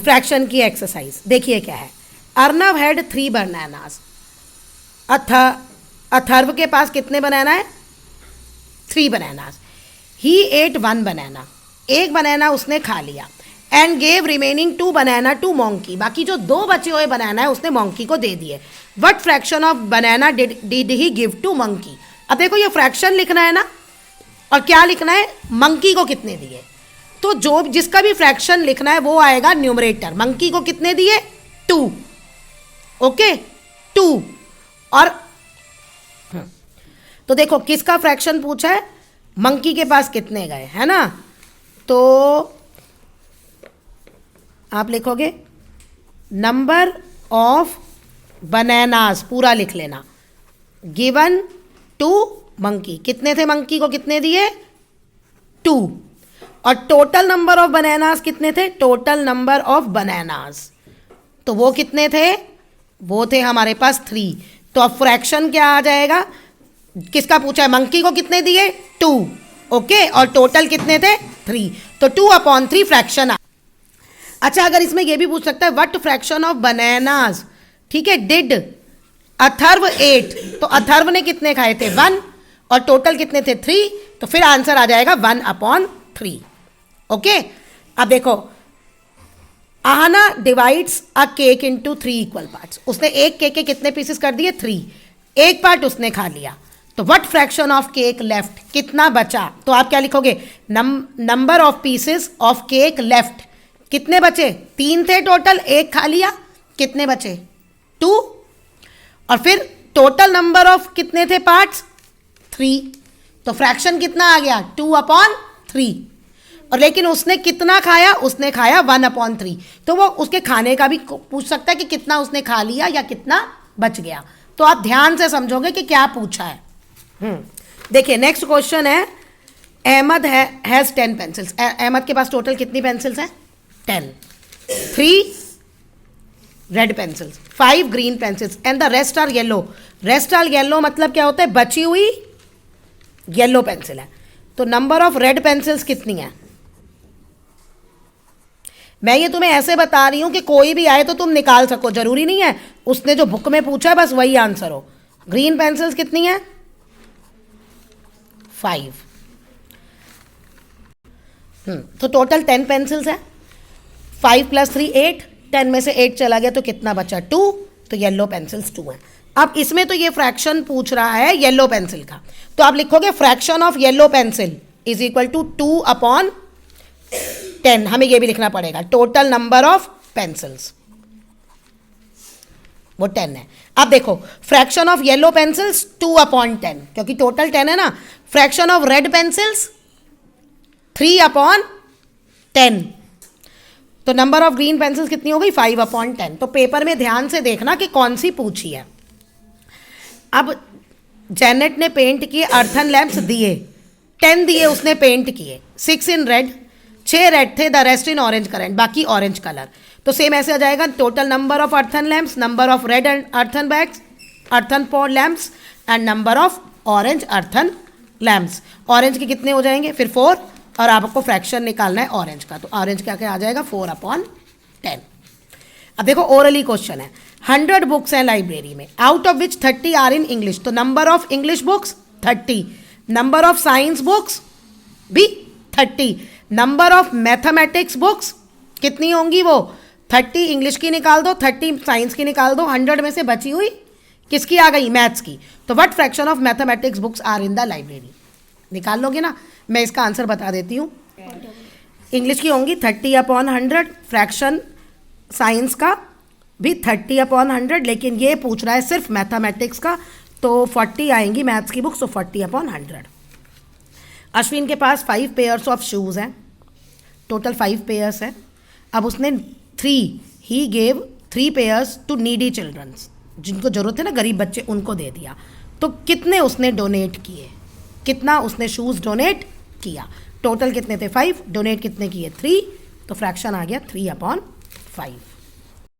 Fraction की exercise देखिए क्या है। Arnav had 3 bananas. अथर्व के पास कितने बनाना है? 3 बनानास। ही एट 1 बनाना, एक बनाना उसने खा लिया। And gave remaining 2 banana to monkey, बाकी जो 2 बचे हुए बनाना है उसने मोंकी को दे दिए। What fraction of banana did he give to monkey. अब देखो ये फ्रैक्शन लिखना है ना, और क्या लिखना है? मंकी को कितने दिए। तो जो जिसका भी फ्रैक्शन लिखना है वो आएगा न्यूमरेटर। मंकी को कितने दिए? 2। ओके 2। और तो देखो किसका फ्रैक्शन पूछा है? मंकी के पास कितने गए, है ना। तो आप लिखोगे नंबर ऑफ बनानास, पूरा लिख लेना, गिवन टू मंकी। कितने थे मंकी को, कितने दिए? 2। और टोटल नंबर ऑफ बनानास कितने थे? टोटल नंबर ऑफ बनानास तो वो कितने थे? वो थे हमारे पास 3। तो अब फ्रैक्शन क्या आ जाएगा? किसका पूछा है? मंकी को कितने दिए? 2। ओके, और टोटल कितने थे? 3। तो 2/3 फ्रैक्शन। अच्छा, अगर इसमें ये भी पूछ सकता है व्हाट फ्रैक्शन ऑफ बनानास, ठीक है, डिड अथर्व 8, तो अथर्व ने कितने खाए थे? 1, और टोटल कितने थे? 3। तो फिर आंसर आ जाएगा 1/3। ओके, अब देखो Aahna divides a cake into 3 equal parts. उसने एक केक के कितने पीसेस कर दिए? 3। एक पार्ट उसने खा लिया। तो what fraction of cake left, कितना बचा? तो आप क्या लिखोगे? Number of pieces of cake left. कितने बचे? 3 थे टोटल, एक खा लिया, कितने बचे? 2। और फिर टोटल नंबर ऑफ कितने थे पार्ट्स? 3। तो फ्रैक्शन कितना आ गया? 2/3। और लेकिन उसने कितना खाया? उसने खाया 1/3। तो वो उसके खाने का भी पूछ सकता है कि कितना उसने खा लिया या कितना बच गया। तो आप ध्यान से समझोगे कि क्या पूछा है। देखिए नेक्स्ट क्वेश्चन है, अहमद हैज़ 10 पेंसिल्स। अहमद के पास टोटल कितनी पेंसिल्स हैं? 10। 3 red pencils, 5 green pencils and the rest are yellow. Rest are yellow मतलब क्या होता है? बची हुई येलो पेंसिल है। तो नंबर ऑफ रेड पेंसिल्स कितनी है? मैं ये तुम्हें ऐसे बता रही हूं कि कोई भी आए तो तुम निकाल सको, जरूरी नहीं है उसने जो बुक में पूछा है बस वही आंसर हो। ग्रीन पेंसिल्स कितनी है? 5। तो टोटल 10 पेंसिल्स है। 5 + 3 8, 10 में से 8 चला गया तो कितना बचा? 2। तो येलो पेंसिल्स 2 हैं। अब इसमें तो ये फ्रैक्शन पूछ रहा है येलो पेंसिल का, तो आप लिखोगे fraction of yellow pencil is equal to 2/10। हमें ये भी लिखना पड़ेगा, टोटल नंबर ऑफ पेंसिल्स वो 10 है। अब देखो फ्रैक्शन ऑफ येलो पेंसिल्स 2/10, क्योंकि टोटल 10 है ना। Fraction of red pencils 3/10। तो नंबर ऑफ ग्रीन पेंसिल्स कितनी हो गई? 5/10। तो पेपर में ध्यान से देखना कि कौन सी पूछी है। अब जेनेट ने पेंट किए अर्थन लैंप्स दिए, 10 दिए उसने पेंट किए, 6 इन रेड, 6 रेड थे, the rest in orange colour, बाकी ऑरेंज कलर। तो सेम ऐसे आ जाएगा, total number of earthen lamps, number of red and earthen bags, earthen pot lamps and number of orange earthen lamps. Orange के कितने हो जाएंगे? फिर 4, और आपको फ्रैक्शन निकालना है ऑरेंज का, तो ऑरेंज क्या क्या आ जाएगा? 4/10। अब देखो ओरली क्वेश्चन है, 100 बुक्स हैं लाइब्रेरी में, out of which 30 are in English. तो number of English books 30, number of science books भी 30, नंबर ऑफ मैथमेटिक्स बुक्स कितनी होंगी? वो 30 इंग्लिश की निकाल दो, 30 साइंस की निकाल दो, 100 में से बची हुई किसकी आ गई? मैथ्स की। तो what fraction of mathematics books are in the library? निकाल लोगे ना। मैं इसका आंसर बता देती हूँ। इंग्लिश की होंगी 30/100, फ्रैक्शन साइंस का भी 30/100, लेकिन ये पूछ रहा है सिर्फ मैथमेटिक्स का, तो 40 आएंगी मैथ्स की बुक्स, तो 40/100। अश्विन के पास 5 पेयर्स ऑफ शूज़ हैं, टोटल 5 पेयर्स है। अब उसने 3 ही gave 3 pairs to needy childrens, जिनको जरूरत है ना, गरीब बच्चे, उनको दे दिया। तो कितने उसने डोनेट किए? कितना उसने शूज़ डोनेट किया? टोटल कितने थे? 5, डोनेट कितने किए? 3। तो फ्रैक्शन आ गया 3/5।